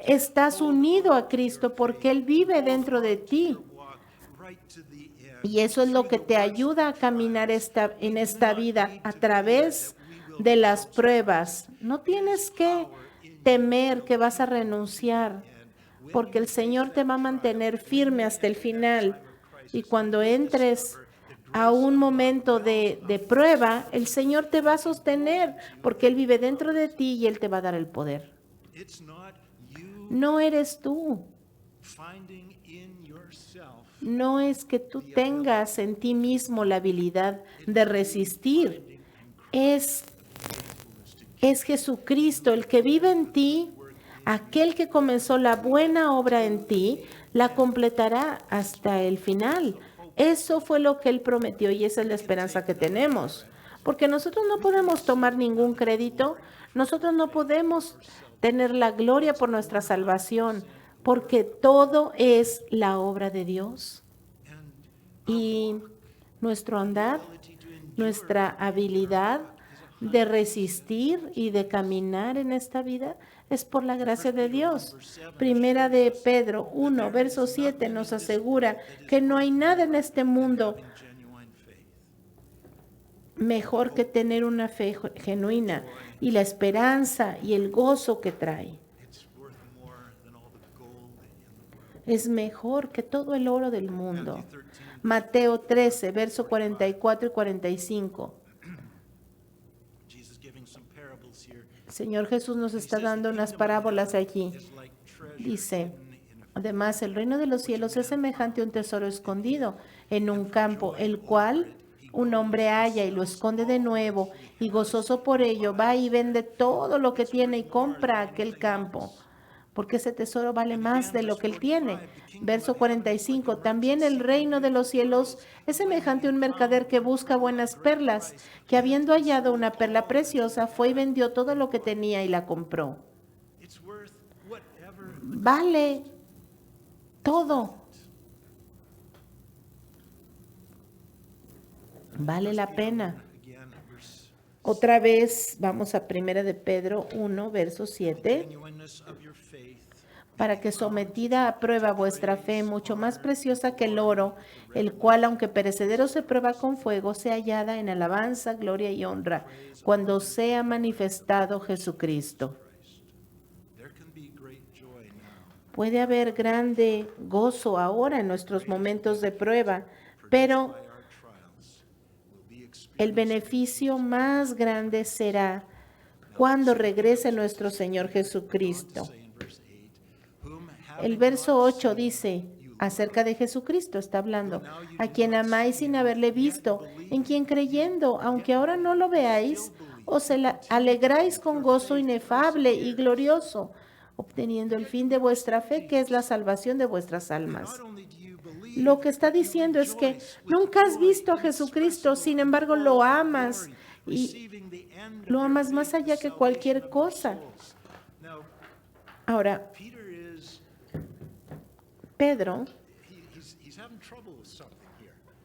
[SPEAKER 2] estás unido a Cristo porque Él vive dentro de ti. Y eso es lo que te ayuda a caminar en esta vida a través de las pruebas. No tienes que temer que vas a renunciar, porque el Señor te va a mantener firme hasta el final. Y cuando entres a un momento de prueba, el Señor te va a sostener, porque Él vive dentro de ti y Él te va a dar el poder. No eres tú. No es que tú tengas en ti mismo la habilidad de resistir. Es Jesucristo el que vive en ti, aquel que comenzó la buena obra en ti, la completará hasta el final. Eso fue lo que Él prometió y esa es la esperanza que tenemos. Porque nosotros no podemos tomar ningún crédito, nosotros no podemos tener la gloria por nuestra salvación, porque todo es la obra de Dios. Y nuestro andar, nuestra habilidad de resistir y de caminar en esta vida es por la gracia de Dios. Primera de Pedro 1, verso 7 nos asegura que no hay nada en este mundo mejor que tener una fe genuina y la esperanza y el gozo que trae. Es mejor que todo el oro del mundo. Mateo 13, verso 44 y 45. El Señor Jesús nos está dando unas parábolas allí. Dice, además, el reino de los cielos es semejante a un tesoro escondido en un campo, el cual un hombre halla y lo esconde de nuevo, y gozoso por ello va y vende todo lo que tiene y compra aquel campo, porque ese tesoro vale más de lo que él tiene. Verso 45, también el reino de los cielos es semejante a un mercader que busca buenas perlas, que habiendo hallado una perla preciosa, fue y vendió todo lo que tenía y la compró. Vale todo. Vale la pena. Otra vez vamos a 1 de Pedro 1, verso 7. Para que sometida a prueba vuestra fe, mucho más preciosa que el oro, el cual, aunque perecedero se prueba con fuego, sea hallada en alabanza, gloria y honra, cuando sea manifestado Jesucristo. Puede haber grande gozo ahora en nuestros momentos de prueba, pero el beneficio más grande será cuando regrese nuestro Señor Jesucristo. El verso 8 dice, acerca de Jesucristo está hablando, a quien amáis sin haberle visto, en quien creyendo, aunque ahora no lo veáis, os alegráis con gozo inefable y glorioso, obteniendo el fin de vuestra fe, que es la salvación de vuestras almas. Lo que está diciendo es que nunca has visto a Jesucristo, sin embargo lo amas y lo amas más allá que cualquier cosa. Ahora, Pedro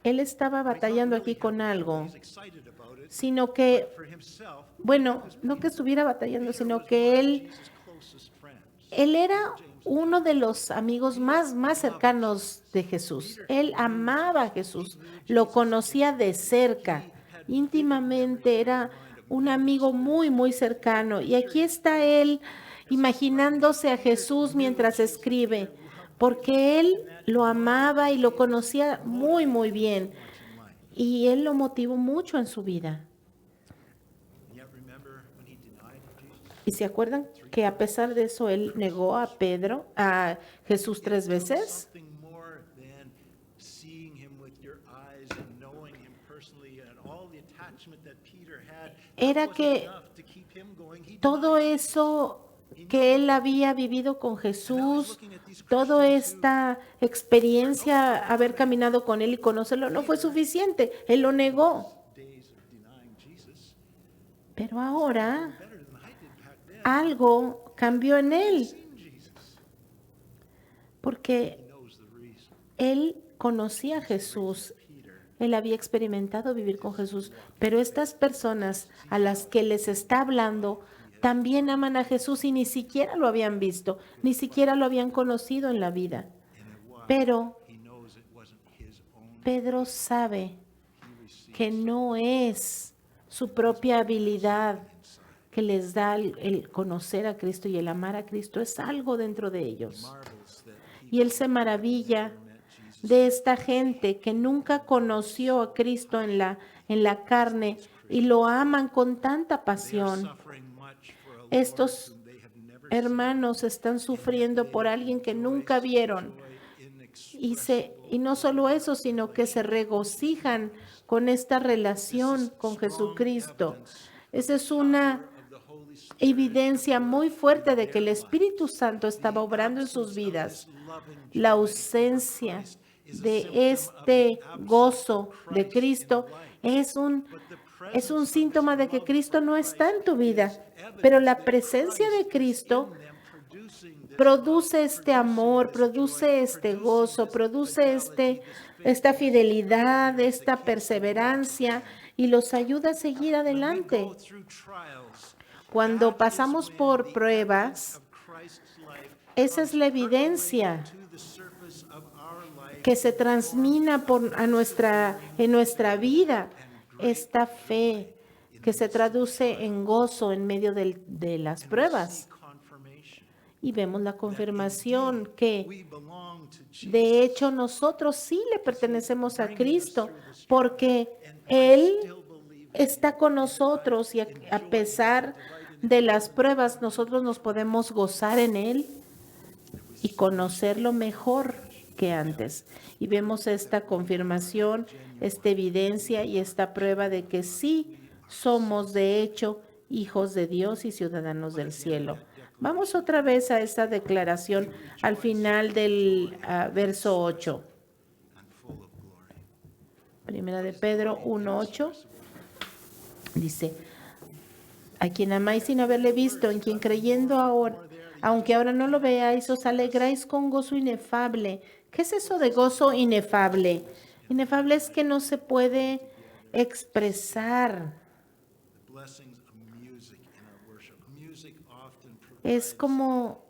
[SPEAKER 2] Él estaba batallando aquí con algo,
[SPEAKER 3] He's excited about it.
[SPEAKER 2] sino que,
[SPEAKER 3] For himself,
[SPEAKER 2] bueno, no que estuviera batallando,
[SPEAKER 3] Peter
[SPEAKER 2] sino
[SPEAKER 3] was
[SPEAKER 2] que
[SPEAKER 3] one of
[SPEAKER 2] él
[SPEAKER 3] Jesus' closest friends.
[SPEAKER 2] era uno de los amigos más cercanos de Jesús. Él amaba a Jesús, lo conocía de cerca, íntimamente, era un amigo muy cercano. Y aquí está él imaginándose a Jesús mientras escribe, porque él lo amaba y lo conocía muy bien. Y él lo motivó mucho en su vida.
[SPEAKER 3] And yet remember when he denied Jesus?
[SPEAKER 2] ¿Y se acuerdan que a pesar de eso él negó a Jesús 3
[SPEAKER 3] It took
[SPEAKER 2] veces?
[SPEAKER 3] something more than seeing him with your eyes and knowing him personally and all the attachment that Peter had.
[SPEAKER 2] Era
[SPEAKER 3] That wasn't
[SPEAKER 2] que
[SPEAKER 3] enough to keep him going. He
[SPEAKER 2] todo
[SPEAKER 3] denied
[SPEAKER 2] eso que él había vivido con Jesús, toda esta experiencia, haber caminado con él y conocerlo, no fue suficiente. Él lo negó.
[SPEAKER 3] days of denying Jesus.
[SPEAKER 2] Pero ahora
[SPEAKER 3] Better than I did back then.
[SPEAKER 2] algo cambió en él,
[SPEAKER 3] Seen Jesus.
[SPEAKER 2] porque
[SPEAKER 3] He knows the reason.
[SPEAKER 2] él conocía a Jesús.
[SPEAKER 3] Peter,
[SPEAKER 2] Él había experimentado vivir con Jesús, pero estas personas a las que les está hablando también aman a Jesús y ni siquiera lo habían visto, ni siquiera lo habían conocido en la vida.
[SPEAKER 3] and it was.
[SPEAKER 2] Pero
[SPEAKER 3] He knows it wasn't his own.
[SPEAKER 2] Pedro sabe
[SPEAKER 3] He received
[SPEAKER 2] que no es su propia habilidad que les da el conocer a Cristo y el amar a Cristo, es algo dentro de ellos.
[SPEAKER 3] marvels that he
[SPEAKER 2] Y él se maravilla
[SPEAKER 3] met Jesus.
[SPEAKER 2] de esta gente que nunca conoció a Cristo en la carne y lo aman con tanta
[SPEAKER 3] They are
[SPEAKER 2] pasión.
[SPEAKER 3] suffering much for a Lord
[SPEAKER 2] Estos
[SPEAKER 3] whom they have never
[SPEAKER 2] hermanos están sufriendo por alguien que nunca vieron. Y no solo eso, sino que se regocijan con esta relación con Jesucristo. Esa es una evidencia muy fuerte de que el Espíritu Santo estaba obrando en sus vidas. La ausencia de este gozo de Cristo es un síntoma de que Cristo no está en tu vida, pero la presencia de Cristo produce este amor, produce este gozo, produce esta fidelidad, esta perseverancia y los ayuda a seguir adelante. Cuando pasamos por pruebas, esa es la evidencia que se transmina en nuestra vida, esta fe que se traduce en gozo en medio de las pruebas. Y vemos la confirmación que de hecho nosotros sí le pertenecemos a Cristo porque Él está con nosotros y a pesar de las pruebas nosotros nos podemos gozar en Él y conocerlo mejor que antes. Y vemos esta confirmación, esta evidencia y esta prueba de que sí somos de hecho hijos de Dios y ciudadanos del cielo. Vamos otra vez a esta declaración al final del verso 8. Primera de Pedro 1:8 dice: a quien amáis sin haberle visto, en quien creyendo ahora, aunque ahora no lo veáis, os alegráis con gozo inefable. ¿Qué es eso de gozo inefable? Inefable es que no se puede expresar. Es como,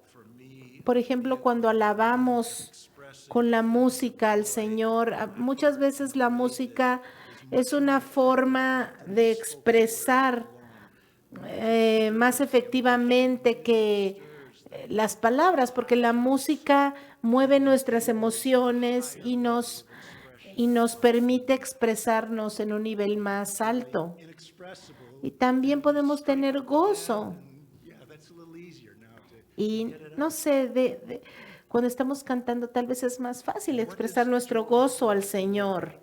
[SPEAKER 2] por ejemplo, cuando alabamos con la música al Señor. Muchas veces la música es una forma de expresar más efectivamente que las palabras, porque la música mueve nuestras emociones y nos permite expresarnos en un nivel más alto. Y también podemos tener gozo. Y no sé, cuando estamos cantando tal vez es más fácil expresar nuestro gozo al Señor.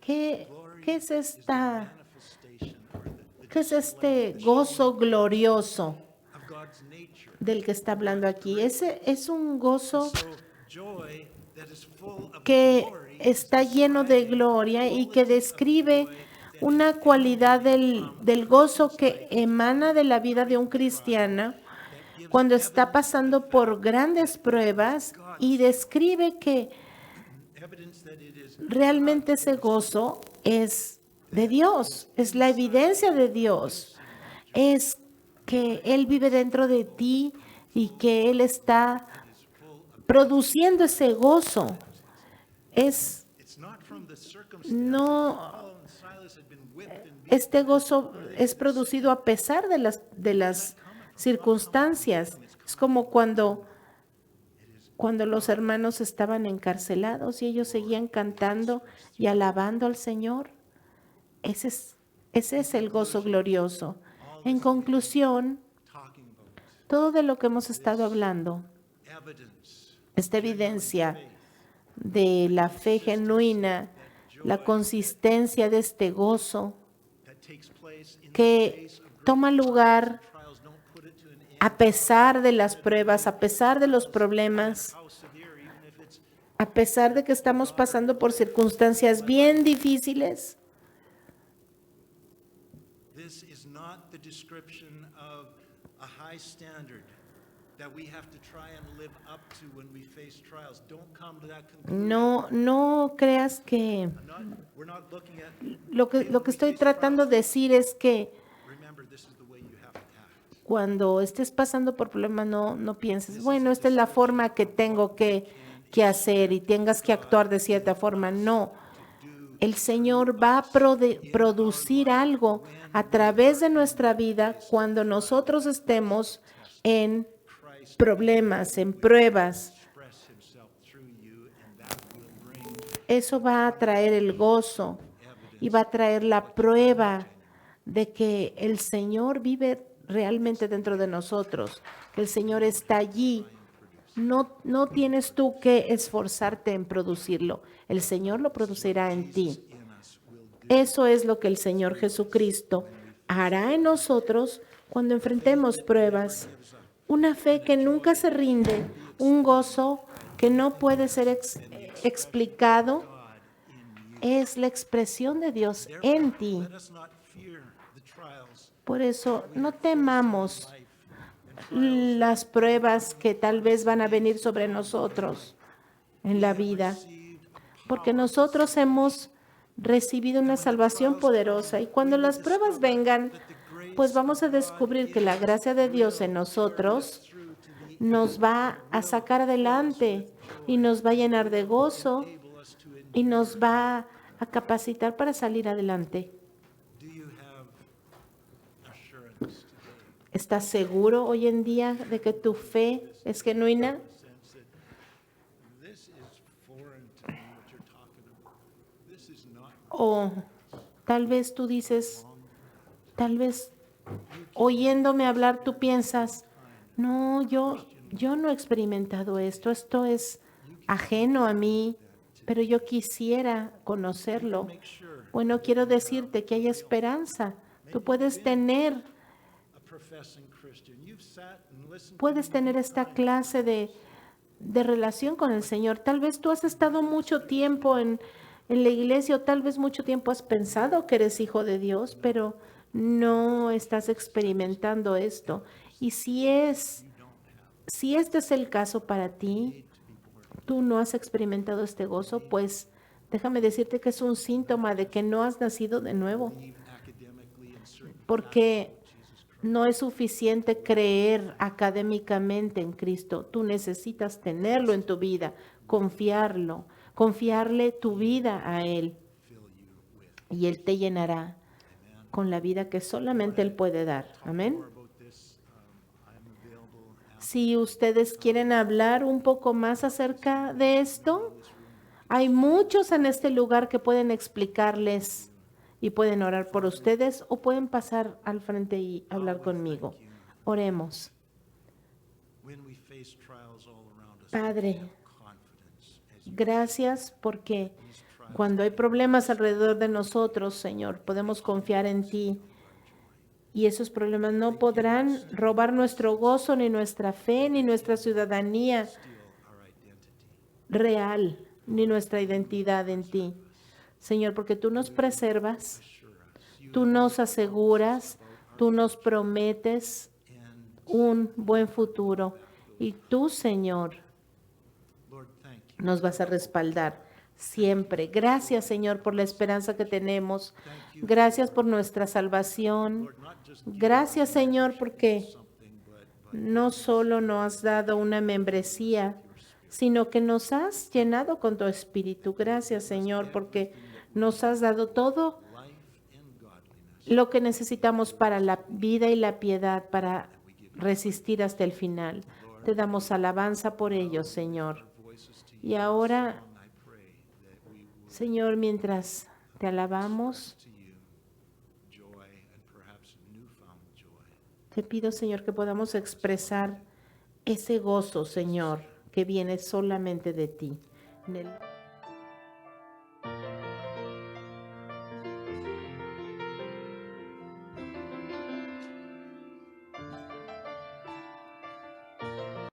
[SPEAKER 2] ¿Qué es este gozo glorioso del que está hablando aquí? Ese es un gozo que está lleno de gloria y que describe una cualidad del gozo que emana de la vida de un cristiano cuando está pasando por grandes pruebas, y describe que
[SPEAKER 3] evidence that it is
[SPEAKER 2] realmente ese gozo es de Dios, es la evidencia de Dios, es que Él vive dentro de ti y que Él está produciendo ese gozo.
[SPEAKER 3] it's not from the circumstances.
[SPEAKER 2] No,
[SPEAKER 3] Paul and Silas had been whipped and beaten.
[SPEAKER 2] este gozo es producido a pesar de las circunstancias. Es como cuando los hermanos estaban encarcelados y ellos seguían cantando y alabando al Señor. Ese es el gozo glorioso. En conclusión,
[SPEAKER 3] Talking about
[SPEAKER 2] todo de lo que hemos estado hablando,
[SPEAKER 3] evidence,
[SPEAKER 2] esta evidencia de la fe genuina, la consistencia de este gozo
[SPEAKER 3] that takes place in the
[SPEAKER 2] que
[SPEAKER 3] face of
[SPEAKER 2] toma lugar
[SPEAKER 3] trials, don't put it to an end.
[SPEAKER 2] a pesar de las pruebas, a pesar de los problemas,
[SPEAKER 3] How severe, even if it's
[SPEAKER 2] a pesar de que estamos pasando por circunstancias bien difíciles.
[SPEAKER 3] this is not the description of a high standard that we have to try and live up to when we face trials. Don't come to that conclusion.
[SPEAKER 2] No creas que
[SPEAKER 3] We're not looking at,
[SPEAKER 2] lo que estoy tratando de decir es que
[SPEAKER 3] remember, this is the way you have to act.
[SPEAKER 2] cuando estés pasando por problemas, no pienses, bueno, esta es la forma que tengo que hacer y tengas que actuar de cierta forma. No, el Señor va a producir algo a través de nuestra vida cuando nosotros estemos en problemas, en pruebas.
[SPEAKER 3] Express himself through you, and that will bring
[SPEAKER 2] Eso va a traer el gozo y va a traer la prueba de que el Señor vive realmente dentro de nosotros, que el Señor está allí. No tienes tú que esforzarte en producirlo. El Señor lo producirá en ti.
[SPEAKER 3] in us will do.
[SPEAKER 2] Eso es lo que el Señor Jesucristo hará en nosotros cuando enfrentemos pruebas. Una fe que nunca se rinde, un gozo que no puede ser explicado, es la expresión de Dios en ti.
[SPEAKER 3] Let us not fear the trials
[SPEAKER 2] Por eso no temamos las pruebas que tal vez van a venir sobre nosotros en la vida, porque nosotros hemos recibido una salvación poderosa y cuando las pruebas vengan, pues vamos a descubrir que la gracia de Dios en nosotros nos va a sacar adelante y nos va a llenar de gozo y nos va a capacitar para salir adelante.
[SPEAKER 3] Do you have assurance today?
[SPEAKER 2] ¿Estás seguro hoy en día de que tu fe es genuina?
[SPEAKER 3] Sense that this is foreign to me, what you're talking about. This is not
[SPEAKER 2] O tal vez tú dices, tal vez oyéndome hablar tú piensas, no, yo no he experimentado esto es ajeno a mí, pero yo quisiera conocerlo. Bueno, quiero decirte que hay esperanza. Tú puedes tener
[SPEAKER 3] a professing Christian. You've sat and listened to
[SPEAKER 2] puedes tener esta clase de relación con el Señor. Tal vez tú has estado mucho tiempo en la iglesia o tal vez mucho tiempo has pensado que eres hijo de Dios, pero no estás experimentando esto. Y si este es el caso para ti, tú no has experimentado este gozo, pues déjame decirte que es un síntoma de que no has nacido de nuevo,
[SPEAKER 3] academically in certain
[SPEAKER 2] porque no es suficiente creer académicamente en Cristo. Tú necesitas tenerlo en tu vida, confiarle tu vida a Él y Él te llenará con la vida que solamente Él puede dar. Amén.
[SPEAKER 3] about this. I'm available after
[SPEAKER 2] Si ustedes quieren hablar un poco más acerca de esto, hay muchos en este lugar que pueden explicarles y pueden orar por ustedes o pueden pasar al frente y hablar conmigo. Oremos.
[SPEAKER 3] when we face trials all around us.
[SPEAKER 2] Padre,
[SPEAKER 3] Confidence as you
[SPEAKER 2] gracias porque cuando hay problemas alrededor de nosotros, Señor, podemos confiar en ti. Y esos problemas no podrán robar nuestro gozo, ni nuestra fe, ni nuestra ciudadanía
[SPEAKER 3] steal our identity.
[SPEAKER 2] real, ni nuestra identidad en ti. Señor, porque tú nos preservas, tú nos aseguras, tú nos prometes
[SPEAKER 3] And
[SPEAKER 2] un buen futuro. Y tú, Señor,
[SPEAKER 3] Lord, thank you.
[SPEAKER 2] nos vas a respaldar. siempre. Gracias, Señor, por la esperanza que tenemos. Gracias por nuestra salvación.
[SPEAKER 3] Lord, not just
[SPEAKER 2] Gracias, Señor, porque
[SPEAKER 3] something, but
[SPEAKER 2] no solo nos has dado una membresía, sino que nos has llenado con tu espíritu. Gracias, Señor, porque nos has dado todo
[SPEAKER 3] life and godliness.
[SPEAKER 2] lo que necesitamos para la vida y la piedad, para resistir hasta el final. Te damos alabanza por ello, Señor.
[SPEAKER 3] Voices to you.
[SPEAKER 2] Y ahora,
[SPEAKER 3] Song, I pray that we will
[SPEAKER 2] Señor, mientras te alabamos,
[SPEAKER 3] to you joy and perhaps newfound joy.
[SPEAKER 2] te pido, Señor, que podamos expresar ese gozo, Señor, que viene solamente de ti. En el